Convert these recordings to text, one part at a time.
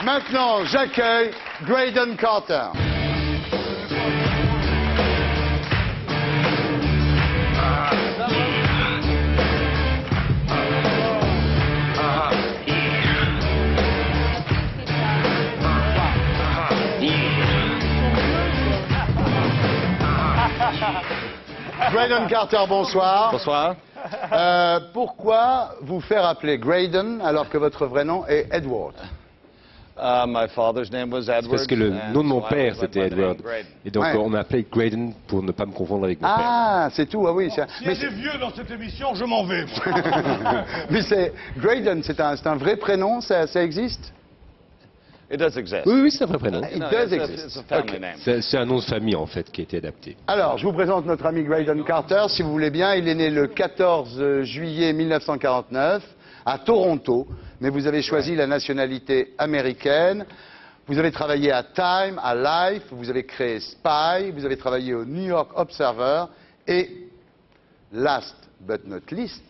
Maintenant, j'accueille Graydon Carter. Graydon Carter, bonsoir. Bonsoir. Pourquoi vous faire appeler Graydon alors que votre vrai nom est Edward? My father's name was Edward. Parce que le nom de mon père c'était Edward. Et donc on m'a appelé Graydon pour ne pas me confondre avec mon père. Ah, c'est tout, ah oui. S'il y a des vieux dans cette émission, je m'en vais. Mais c'est Graydon, c'est un vrai prénom, ça existe? It does exist. Oui, c'est un vrai prénom. It does exist. It's a family name. C'est un nom de famille en fait qui a été adapté. Alors, je vous présente notre ami Graydon Carter, si vous voulez bien. Il est né le 14 juillet 1949 à Toronto, mais vous avez choisi la nationalité américaine. Vous avez travaillé à Time, à Life, vous avez créé Spy, vous avez travaillé au New York Observer et, last but not least,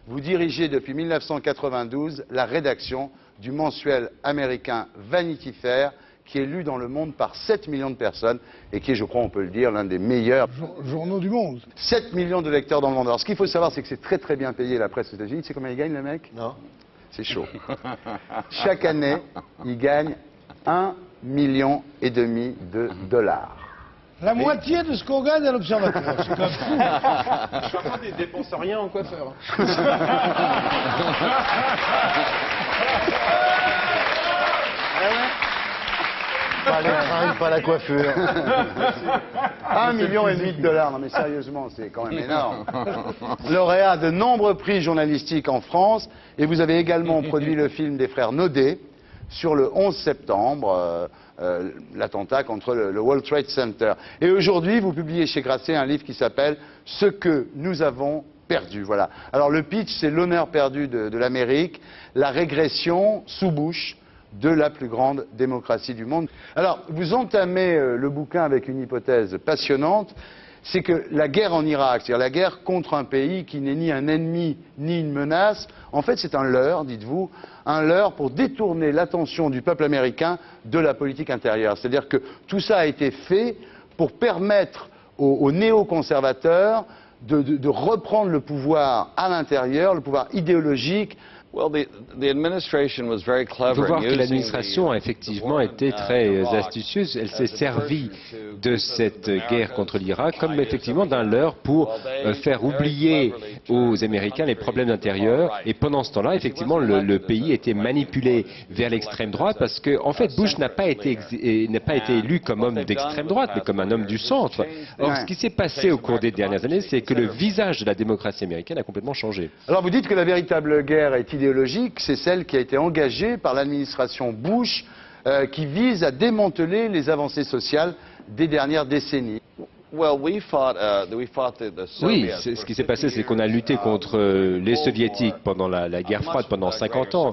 vous dirigez depuis 1992 la rédaction du mensuel américain Vanity Fair, qui est lu dans le monde par 7 millions de personnes et qui est, je crois, on peut le dire, l'un des meilleurs Journaux du monde. 7 millions de lecteurs dans le monde. Alors, ce qu'il faut savoir, c'est que c'est très très bien payé, la presse aux États-Unis. Tu sais combien il gagne, le mec? Non. C'est chaud. Chaque année, il gagne 1,5 million de dollars. La moitié de ce qu'on gagne à l'Observateur. C'est comme fou. Je crois qu'il ne dépense rien en coiffeur. Pas les fringues, pas la coiffure. 1,5 million de dollars. Non mais sérieusement, c'est quand même énorme. Lauréat de nombreux prix journalistiques en France. Et vous avez également produit le film des frères Naudet sur le 11 septembre, l'attentat contre le World Trade Center. Et aujourd'hui, vous publiez chez Grasset un livre qui s'appelle « Ce que nous avons perdu ». Voilà. Alors le pitch, c'est l'honneur perdu de l'Amérique, la régression sous Bush de la plus grande démocratie du monde. Alors, vous entamez le bouquin avec une hypothèse passionnante, c'est que la guerre en Irak, c'est-à-dire la guerre contre un pays qui n'est ni un ennemi ni une menace, en fait c'est un leurre, dites-vous, un leurre pour détourner l'attention du peuple américain de la politique intérieure. C'est-à-dire que tout ça a été fait pour permettre aux néoconservateurs de reprendre le pouvoir à l'intérieur, le pouvoir idéologique. Well, the administration was very Il clever. faut voir que l'administration a effectivement été très astucieuse. Elle s'est servie de cette guerre contre l'Irak comme effectivement d'un leurre pour faire oublier aux Américains les problèmes intérieurs. Et pendant ce temps-là, effectivement, le pays était manipulé vers l'extrême droite parce que, en fait, Bush n'a pas été élu comme homme d'extrême droite, mais comme un homme du centre. Or, ce qui s'est passé au cours des dernières années, c'est que le visage de la démocratie américaine a complètement changé. Alors vous dites que la véritable guerre est idéologique, c'est celle qui a été engagée par l'administration Bush, qui vise à démanteler les avancées sociales des dernières décennies. Well, we fought the Oui, Soviets. ce qui s'est passé, c'est qu'on a lutté contre les soviétiques pendant la guerre froide, pendant 50 ans.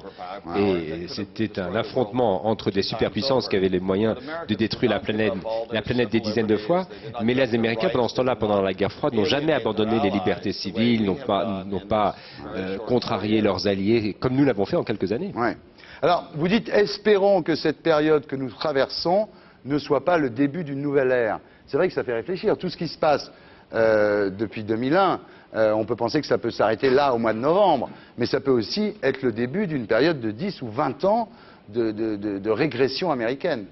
Et c'était un affrontement entre des superpuissances qui avaient les moyens de détruire la planète des dizaines de fois. Mais les Américains, pendant ce temps-là, pendant la guerre froide, n'ont jamais abandonné les libertés civiles, n'ont pas contrarié leurs alliés, comme nous l'avons fait en quelques années. Ouais. Alors, vous dites, espérons que cette période que nous traversons ne soit pas le début d'une nouvelle ère. C'est vrai que ça fait réfléchir. Tout ce qui se passe depuis 2001, on peut penser que ça peut s'arrêter là au mois de novembre, mais ça peut aussi être le début d'une période de 10 ou 20 ans de régression américaine.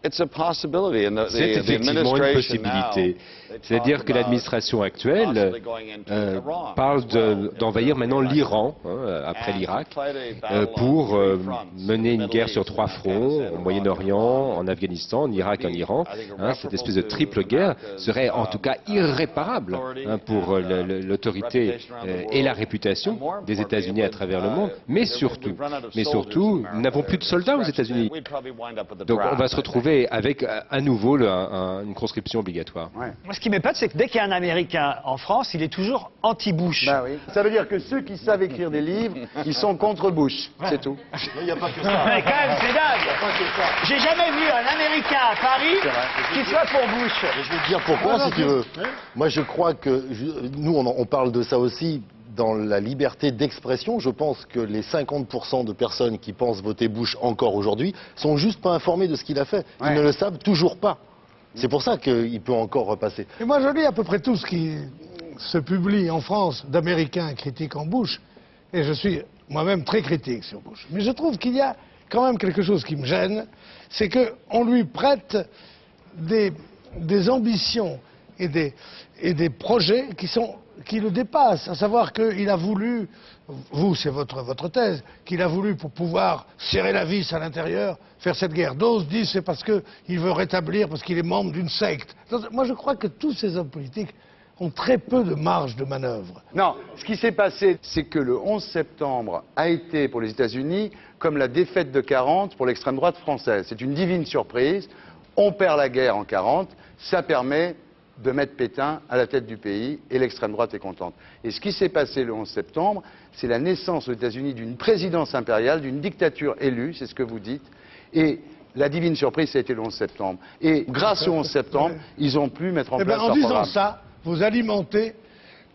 C'est effectivement une possibilité. C'est-à-dire que l'administration actuelle parle d'envahir maintenant l'Iran, après l'Irak, pour mener une guerre sur 3 fronts, au Moyen-Orient, en Afghanistan, en Irak et en Iran. Cette espèce de triple guerre serait en tout cas irréparable pour l'autorité et la réputation des États-Unis à travers le monde. Mais surtout, nous n'avons plus de soldats aux États-Unis. Donc on va se retrouver avec à nouveau une conscription obligatoire. Ouais. Moi, ce qui m'épate, c'est que dès qu'il y a un Américain en France, il est toujours anti-Bush. Bah oui. Ça veut dire que ceux qui savent écrire des livres, ils sont contre Bush, c'est tout. Il n'y a pas que ça. Mais quand même, c'est dingue. J'ai jamais vu un Américain à Paris qui soit pour Bush. Je vais te dire pourquoi, si tu veux. Moi, je crois que nous, on parle de ça aussi dans la liberté d'expression. Je pense que les 50% de personnes qui pensent voter Bush encore aujourd'hui sont juste pas informées de ce qu'il a fait. Ils ne le savent toujours pas. C'est pour ça qu'il peut encore repasser. Et moi, je lis à peu près tout ce qui se publie en France d'Américains critiquant Bush, et je suis moi-même très critique sur Bush. Mais je trouve qu'il y a quand même quelque chose qui me gêne, c'est qu'on lui prête des ambitions et des projets qui le dépassent, à savoir qu'il a voulu, vous c'est votre thèse, qu'il a voulu pour pouvoir serrer la vis à l'intérieur, faire cette guerre. D'autres disent c'est parce qu'il veut rétablir, parce qu'il est membre d'une secte. Moi je crois que tous ces hommes politiques ont très peu de marge de manœuvre. Non, ce qui s'est passé, c'est que le 11 septembre a été pour les États-Unis comme la défaite de 40 pour l'extrême droite française. C'est une divine surprise. On perd la guerre en 40, ça permet de mettre Pétain à la tête du pays et l'extrême droite est contente. Et ce qui s'est passé le 11 septembre, c'est la naissance aux États-Unis d'une présidence impériale, d'une dictature élue, c'est ce que vous dites, et la divine surprise, ça a été le 11 septembre. Et grâce au 11 septembre, ils ont pu mettre en place leur en disant programme. Ça, vous alimentez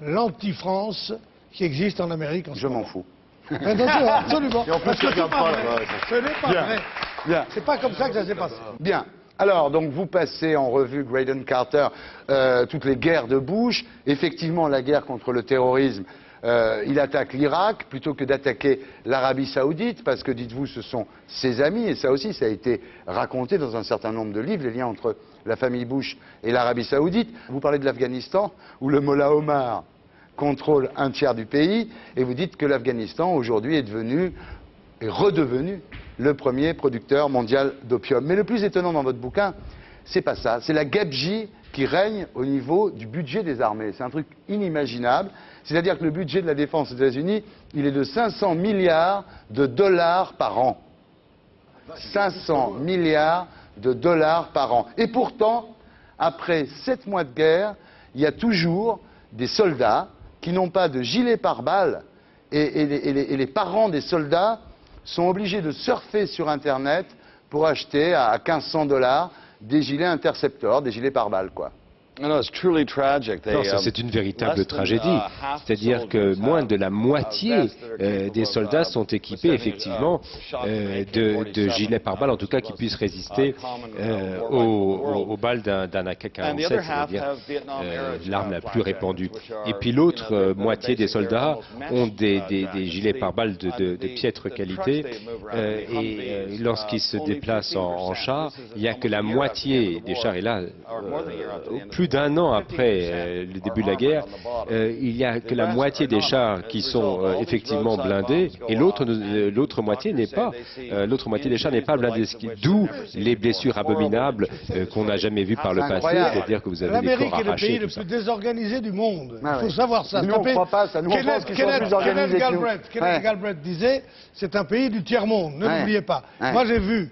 l'anti-France qui existe en Amérique en ce moment. Je m'en fous. Absolument. Et en plus, il regarde pas là-bas. Ce n'est pas Bien. vrai. Bien. C'est pas comme ça que ça s'est passé. Bien. Alors, donc, vous passez en revue, Graydon Carter, toutes les guerres de Bush. Effectivement, la guerre contre le terrorisme, il attaque l'Irak plutôt que d'attaquer l'Arabie Saoudite, parce que, dites-vous, ce sont ses amis, et ça aussi, ça a été raconté dans un certain nombre de livres, les liens entre la famille Bush et l'Arabie Saoudite. Vous parlez de l'Afghanistan, où le Mollah Omar contrôle un tiers du pays, et vous dites que l'Afghanistan, aujourd'hui, est redevenu le premier producteur mondial d'opium. Mais le plus étonnant dans votre bouquin, c'est pas ça. C'est la gabegie qui règne au niveau du budget des armées. C'est un truc inimaginable. C'est-à-dire que le budget de la défense des États-Unis, il est de 500 milliards de dollars par an. 500 milliards de dollars par an. Et pourtant, après 7 mois de guerre, il y a toujours des soldats qui n'ont pas de gilet pare-balles et les parents des soldats sont obligés de surfer sur Internet pour acheter à 1500 $ des gilets Interceptor, des gilets pare-balles, quoi. No, it's truly tragic. Non, ça c'est une véritable tragédie. C'est-à-dire que moins de la moitié des soldats sont équipés effectivement de gilets pare-balles, en tout cas qui puissent résister aux balles d'un AK-47, c'est-à-dire l'arme la plus répandue. Et puis l'autre moitié des soldats ont des gilets pare-balles de piètre qualité et lorsqu'ils se déplacent en char, il n'y a que la moitié des chars, et là, plus d'un an après le début de la guerre, il n'y a que la moitié des chars qui sont effectivement blindés et l'autre moitié n'est pas. L'autre moitié des chars n'est pas blindée. D'où les blessures abominables qu'on n'a jamais vues par le passé, c'est-à-dire que vous avez des corps arrachés. L'Amérique est le pays le plus désorganisé du monde. Il faut savoir ça. Nous, on ne croit pas ça. Nous, on pense qu'ils sont plus organisés que nous. Kenneth Galbraith disait, c'est un pays du tiers-monde, ne l'oubliez pas. Moi, j'ai vu,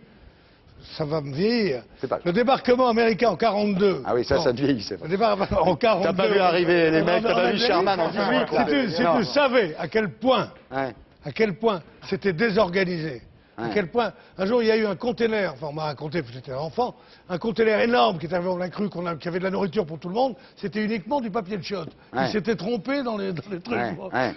ça va me vieillir, le débarquement américain en 42. Ah oui, ça te vieillit, c'est vrai. Le débarquement en 42. T'as pas vu arriver les mecs, t'as pas vu Sherman en public, là. Si tu savais à quel point c'était désorganisé, à quel point, un jour il y a eu un container, enfin on m'a raconté, parce que j'étais un enfant, un container énorme qui est arrivé, on l'a cru, qu'il y avait de la nourriture pour tout le monde, c'était uniquement du papier de chiottes. Ils s'étaient trompés dans les trucs.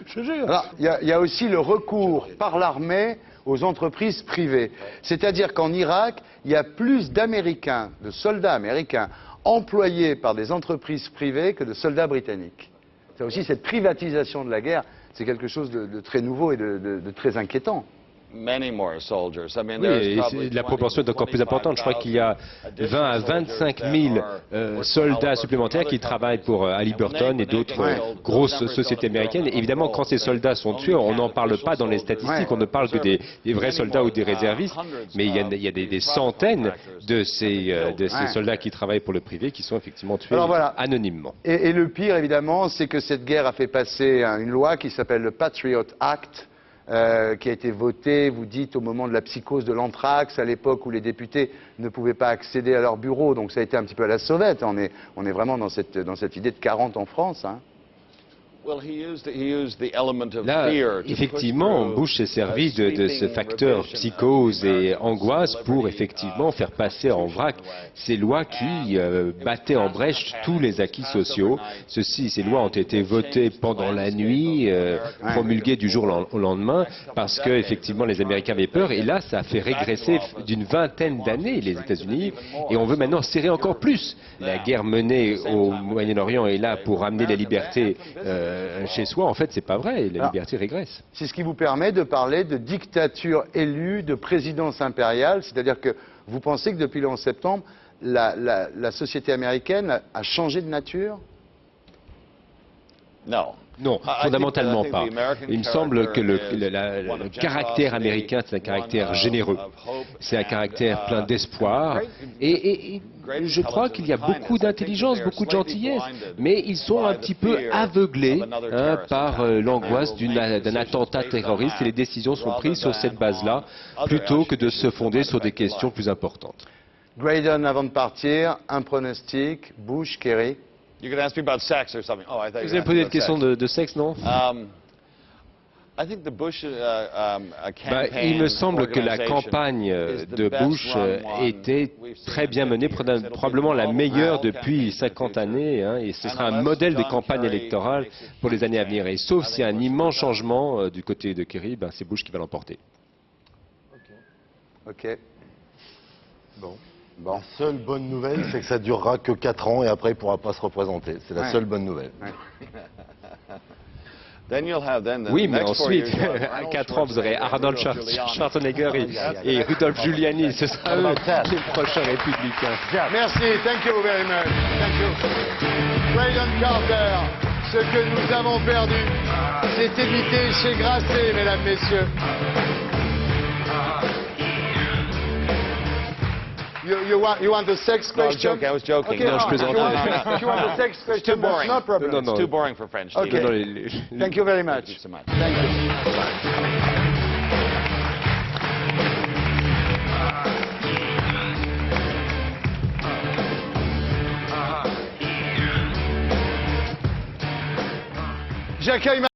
Je te jure. Alors, il y a aussi le recours par l'armée aux entreprises privées. C'est-à-dire qu'en Irak, il y a plus d'Américains, de soldats américains, employés par des entreprises privées que de soldats britanniques. C'est aussi cette privatisation de la guerre, c'est quelque chose de très nouveau et de très inquiétant. Many more soldiers. I mean, Oui, et la proportion est encore plus importante. Je crois qu'il y a 20 à 25 000 soldats supplémentaires qui travaillent pour Halliburton et d'autres grosses sociétés américaines. Et évidemment, quand ces soldats sont tués, on n'en parle pas dans les statistiques. On ne parle que des vrais soldats ou des réservistes. Mais il y a des centaines de ces soldats qui travaillent pour le privé qui sont effectivement tués anonymement. Et le pire, évidemment, c'est que cette guerre a fait passer une loi qui s'appelle le Patriot Act, qui a été voté, vous dites, au moment de la psychose de l'anthrax, à l'époque où les députés ne pouvaient pas accéder à leur bureau. Donc ça a été un petit peu à la sauvette. On est vraiment dans cette idée de 40 en France. Hein. Là, effectivement, Bush s'est servi de ce facteur psychose et angoisse pour effectivement faire passer en vrac ces lois qui battaient en brèche tous les acquis sociaux. Ces lois ont été votées pendant la nuit, promulguées du jour au lendemain, parce que effectivement les Américains avaient peur. Et là, ça a fait régresser d'une vingtaine d'années les États-Unis, et on veut maintenant serrer encore plus. La guerre menée au Moyen-Orient est là pour ramener la liberté chez soi. En fait, c'est pas vrai. La liberté régresse. C'est ce qui vous permet de parler de dictature élue, de présidence impériale, c'est-à-dire que vous pensez que depuis le 11 septembre, la société américaine a changé de nature? Non, fondamentalement pas. Il me semble que le caractère américain, c'est un caractère généreux. C'est un caractère plein d'espoir. Et je crois qu'il y a beaucoup d'intelligence, beaucoup de gentillesse. Mais ils sont un petit peu aveuglés par l'angoisse d'un attentat terroriste, et les décisions sont prises sur cette base-là, plutôt que de se fonder sur des questions plus importantes. Graydon, avant de partir, un pronostic, Bush, Kerry? Vous avez posé une question de sexe, non? Il me semble que la campagne de Bush était très bien menée, probablement la meilleure depuis 50 années, et ce sera un modèle de campagne électorale pour les années à venir. Et sauf s'il y a un immense changement du côté de Kerry, c'est Bush qui va l'emporter. Ok. Bon. La seule bonne nouvelle, c'est que ça durera que 4 ans et après il ne pourra pas se représenter. C'est la seule bonne nouvelle. Oui, mais ensuite, à 4 ans, vous aurez Arnold Schwarzenegger et Rudolph Giuliani. Ce sera eux les prochains républicains. Merci, thank you very much. Thank you. Graydon Carter, ce que nous avons perdu, c'est évité chez Grasset, mesdames, messieurs. You want the sex question? I was joking. Okay, Non, je plaisante. If you want the sex question, Too boring. no problem. Non, non. It's too boring for French. Okay. Thank you very much. Thank you so much. Thank you. J'accueille